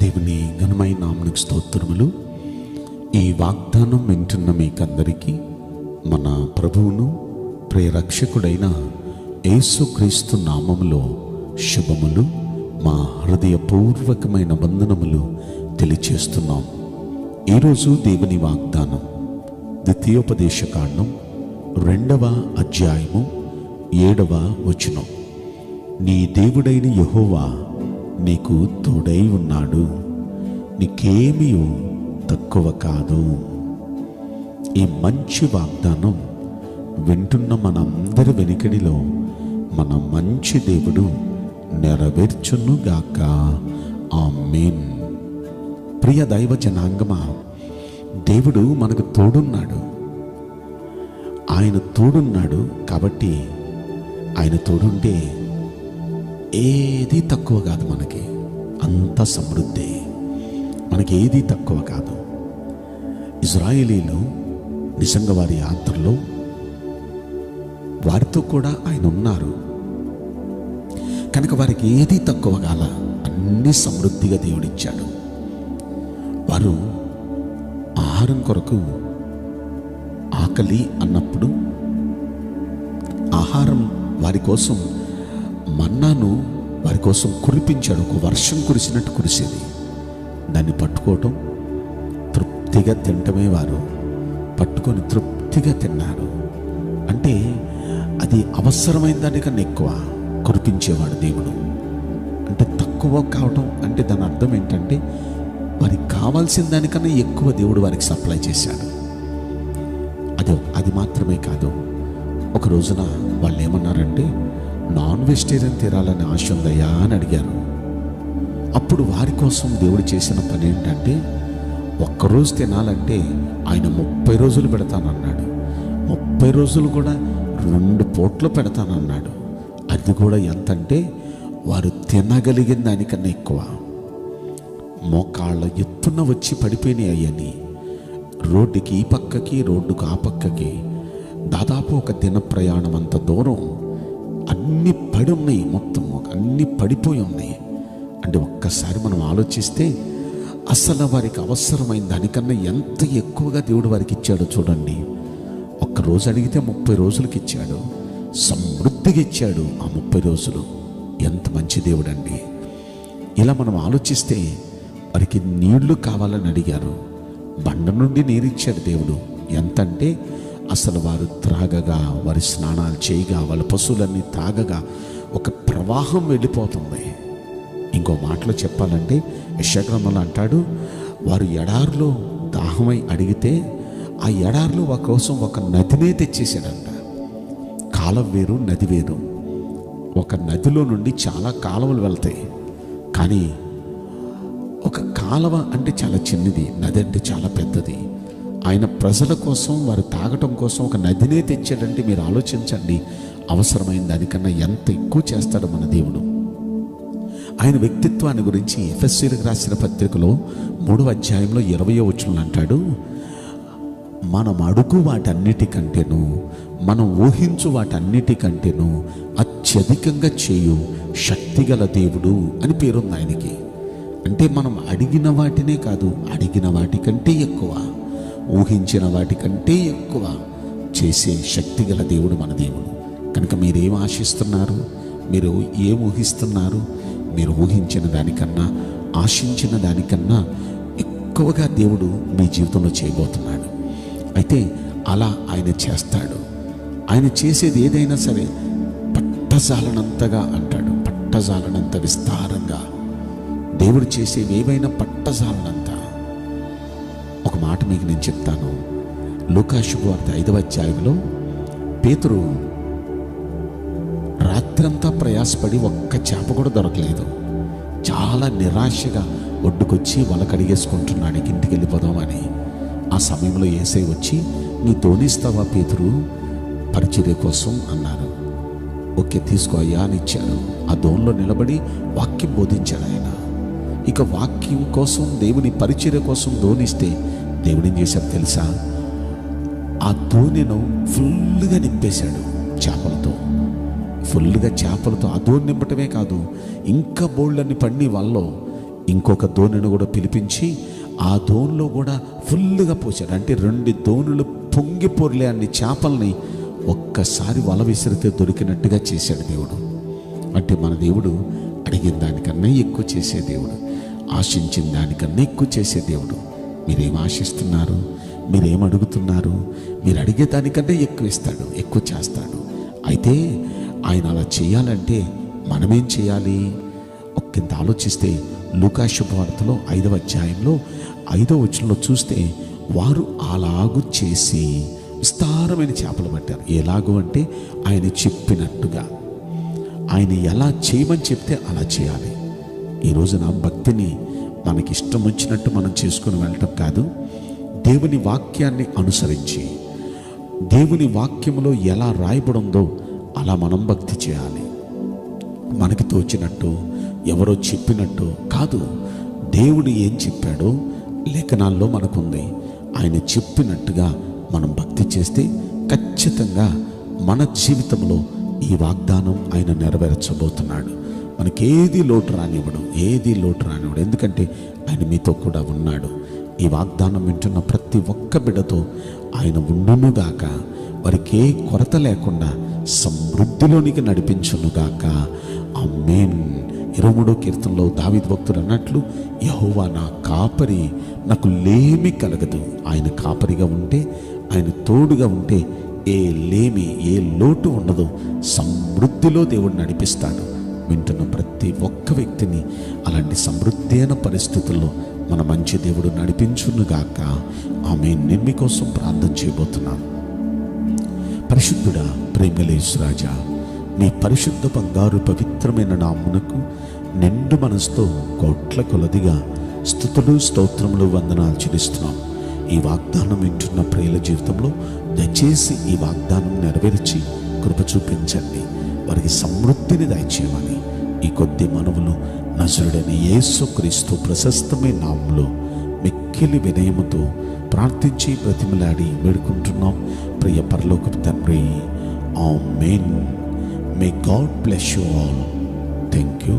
దేవుని ఘనమైన నామమునకు స్తోత్రములు. ఈ వాగ్దానం వింటున్న మీకందరికీ మన ప్రభువును ప్రియరక్షకుడైన యేసుక్రీస్తు నామములో శుభములు, మా హృదయపూర్వకమైన వందనములు తెలియచేస్తున్నాం. ఈరోజు దేవుని వాగ్దానం ద్వితీయోపదేశకాండం 2వ అధ్యాయము 7వ వచనం. నీ దేవుడైన యెహోవా నీకు తోడై ఉన్నాడు, నీకేమీ తక్కువ కాదు. ఈ మంచి వాగ్దానం వింటున్న మనందరి వెనుకడిలో మన మంచి దేవుడు నెరవేర్చునుగాక. ఆమేన్. ప్రియ దైవ జనాంగమా, దేవుడు మనకు తోడున్నాడు. ఆయన తోడున్నాడు కాబట్టి ఆయన తోడుంటే ఏది తక్కువ కాదు. మనకి అంత సమృద్ధి, మనకి ఏది తక్కువ కాదు. ఇజ్రాయేలీలు నిజంగా వారి యాత్రలో వారితో కూడా ఆయన ఉన్నారు కనుక వారికి ఏది తక్కువ కాల, అన్ని సమృద్ధిగా దేవుడిచ్చాడు. వారు ఆహారం కొరకు ఆకలి అన్నప్పుడు ఆహారం వారి కోసం మన్నాను వారి కోసం కురిపించాడు. ఒక వర్షం కురిసినట్టు కురిసేది. దాన్ని పట్టుకోవటం, తృప్తిగా తినటమే. వారు పట్టుకొని తృప్తిగా తిన్నారు. అంటే అది అవసరమైన దానికన్నా ఎక్కువ కురిపించేవాడు దేవుడు. అంటే తక్కువ కావటం అంటే దాని అర్థం ఏంటంటే వారికి కావాల్సిన దానికన్నా ఎక్కువ దేవుడు వారికి సప్లై చేశాడు. అది మాత్రమే కాదు. ఒక రోజున వాళ్ళు ఏమన్నారంటే, నాన్ వెజిటేరియన్ తినాలని ఆశ ఉందయ్యా అని అడిగారు. అప్పుడు వారి కోసం దేవుడు చేసిన పని ఏంటంటే, ఒక్కరోజు తినాలంటే ఆయన 30 రోజులు పెడతానన్నాడు. 30 రోజులు కూడా 2 పూట్లు పెడతానన్నాడు. అది కూడా ఎంతంటే వారు తినగలిగిన దానికన్నా ఎక్కువ. మోకాళ్ళ ఎత్తున వచ్చి పడిపోయినాయి అయ్యని. రోడ్డుకి ఈ పక్కకి, రోడ్డుకు ఆ పక్కకి దాదాపు ఒక దిన ప్రయాణం అంత దూరం అన్నీ పడి ఉన్నాయి. మొత్తం అన్నీ పడిపోయి ఉన్నాయి. అంటే ఒక్కసారి మనం ఆలోచిస్తే అసలు వారికి అవసరమైన దానికన్నా ఎంత ఎక్కువగా దేవుడు వారికి ఇచ్చాడో చూడండి. ఒక్కరోజు అడిగితే 30 రోజులకి ఇచ్చాడు. సమృద్ధిగా ఇచ్చాడు ఆ 30 రోజులు. ఎంత మంచి దేవుడు అండి. ఇలా మనం ఆలోచిస్తే వారికి నీళ్లు కావాలని అడిగారు. బండ నుండి నీరిచ్చాడు దేవుడు. ఎంతంటే అసలు వారు త్రాగగా, వారి స్నానాలు చేయగా, వాళ్ళ పశువులన్నీ తాగగా ఒక ప్రవాహం వెళ్ళిపోతుంది. ఇంకో మాటలో చెప్పాలంటే యెషయా గ్రంథంలో అంటాడు, వారు ఎడారిలో దాహమై అడిగితే ఆ ఎడారిలో వారి కోసం ఒక నదినే తెచ్చేసాడంట. కాలం వేరు, నది వేరు. ఒక నదిలో నుండి చాలా కాలువలు వెళ్తాయి. కానీ ఒక కాలువ అంటే చాలా చిన్నది, నది అంటే చాలా పెద్దది. ఆయన ప్రజల కోసం, వారు తాగటం కోసం ఒక నదినే తెచ్చాడంటే మీరు ఆలోచించండి, అవసరమైన దానికన్నా ఎంత ఎక్కువ చేస్తాడు మన దేవుడు. ఆయన వ్యక్తిత్వాన్ని గురించి ఎఫెసీయులకు రాసిన పత్రికలో 3వ అధ్యాయంలో 20వ వచనంలో అంటాడు, మనం అడుగు వాటన్నిటికంటేను, మనం ఊహించు వాటన్నిటికంటేను అత్యధికంగా చేయు శక్తిగల దేవుడు అని పేరుంది ఆయనకి. అంటే మనం అడిగిన వాటినే కాదు, అడిగిన వాటికంటే ఎక్కువ, ఊహించిన వాటికంటే ఎక్కువ చేసే శక్తిగల దేవుడు మన దేవుడు. కనుక మీరేం ఆశిస్తున్నారు? మీరు ఏం ఊహిస్తున్నారు? మీరు ఊహించిన దానికన్నా, ఆశించిన దానికన్నా ఎక్కువగా దేవుడు మీ జీవితంలో చేయబోతున్నాడు. అయితే అలా ఆయన చేస్తాడు. ఆయన చేసేది ఏదైనా సరే పట్టజాలనంతగా అంటాడు, పట్టజాలనంత విస్తారంగా. దేవుడు చేసేవి ఏవైనా పట్టజాలనంత. ఒక మాట మీకు నేను చెప్తాను. లూకా శుభవార్త 5వ అధ్యాయంలో పేతురు రాత్రంతా ప్రయాసపడి ఒక్క చేప కూడా దొరకలేదు. చాలా నిరాశగా ఒడ్డుకొచ్చి వల కడిగేసుకుంటున్నాడు, ఇంటికి వెళ్ళిపోదామని. ఆ సమయంలో యేసయ్య వచ్చి, నీ తోనిస్తావా పేతురు పరిచర్య కోసం అన్నారు. ఓకే తీసుకో అయ్యా అని ఇచ్చారు. ఆ దోణిలో నిలబడి వాక్యం బోధించాడు ఆయన. ఇక వాక్యం కోసం, దేవుని పరిచర్య కోసం దోనిస్తే దేవుడు ఏం చేశాడు తెలుసా? ఆ దోణిను ఫుల్గా నింపేశాడు చేపలతో. ఫుల్గా చేపలతో ఆ దోణి నింపటమే కాదు, ఇంకా బోళ్ళని పండి వాళ్ళలో ఇంకొక దోణిని కూడా పిలిపించి ఆ దోణిలో కూడా ఫుల్గా పోసాడు. అంటే 2 దోణులు పొంగి పొర్లే అన్ని చేపల్ని ఒక్కసారి వల విసిరితే దొరికినట్టుగా చేశాడు దేవుడు. అంటే మన దేవుడు అడిగిన దానికన్నా ఎక్కువ చేసే దేవుడు, ఆశించిన దానికన్నా ఎక్కువ చేసే దేవుడు. మీరేం ఆశిస్తున్నారు? మీరేం అడుగుతున్నారు? మీరు అడిగే దానికన్నా ఎక్కువ ఇస్తాడు, ఎక్కువ చేస్తాడు. అయితే ఆయన అలా చేయాలంటే మనమేం చేయాలి? ఒక్కింత ఆలోచిస్తే లూకా శుభవార్తలో 5వ అధ్యాయంలో 5వ వచనంలో చూస్తే వారు అలాగు చేసి విస్తారమైన చేపలు పట్టారు. ఎలాగూ అంటే ఆయన చెప్పినట్టుగా, ఆయన ఎలా చేయమని చెప్తే అలా చేయాలి. ఈ రోజున భక్తిని మనకి ఇష్టం వచ్చినట్టు మనం చేసుకుని వెళ్ళటం కాదు, దేవుని వాక్యాన్ని అనుసరించి దేవుని వాక్యంలో ఎలా రాయబడిందో అలా మనం భక్తి చేయాలి. మనకి తోచినట్టు ఎవరో చెప్పినట్టు కాదు. దేవుడు ఏం చెప్పాడో లేఖనాల్లో మనకుంది. ఆయన చెప్పినట్టుగా మనం భక్తి చేస్తే ఖచ్చితంగా మన జీవితంలో ఈ వాగ్దానం ఆయన నెరవేర్చబోతున్నాడు. మనకేది లోటు రానివ్వడు, ఏది లోటు రానివ్వడు. ఎందుకంటే ఆయన మీతో కూడా ఉన్నాడు. ఈ వాగ్దానం వింటున్న ప్రతి ఒక్క బిడ్డతో ఆయన ఉండునుగాక, వారికి ఏ కొరత లేకుండా సమృద్ధిలోనికి నడిపించునుగాక. ఆమేన్. 23వ కీర్తనలో దావీదు భక్తుడు అన్నట్లు, యెహోవా నా కాపరి, నాకు లేమి కలగదు. ఆయన కాపరిగా ఉంటే, ఆయన తోడుగా ఉంటే ఏ లేమి, ఏ లోటు ఉండదు. సమృద్ధిలో దేవుడు నడిపిస్తాడు. వింటున్న ప్రతి ఒక్క వ్యక్తిని అలాంటి సమృద్ధి అయిన పరిస్థితుల్లో మన మంచి దేవుడు నడిపించునుగాక. ఆమేన్. నేను మీకోసం ప్రార్థన చేయబోతున్నాను. పరిశుద్ధుడా, ప్రేమలేశ్వరాజా, నీ పరిశుద్ధ బంగారు పవిత్రమైన నామునకు నిండు మనసుతో కోట్ల కొలదిగా స్తుతులు, స్తోత్రములు, వందనాలు చెల్లిస్తున్నాం. ఈ వాగ్దానం వింటున్న ప్రియుల జీవితంలో దయచేసి ఈ వాగ్దానం నెరవేర్చి కృప చూపించండి. వారికి సమృద్ధిని దయచేయమని ఈ కొద్ది మనవులు నజరుడైన యేసుక్రీస్తు ప్రశస్తమైన నామములో మిక్కిలి వినయముతో ప్రార్థించి బ్రతిమలాడి వేడుకుంటున్నాం ప్రియ పరలోకపు తండ్రి. ఆమేన్. May God bless you all. Thank you.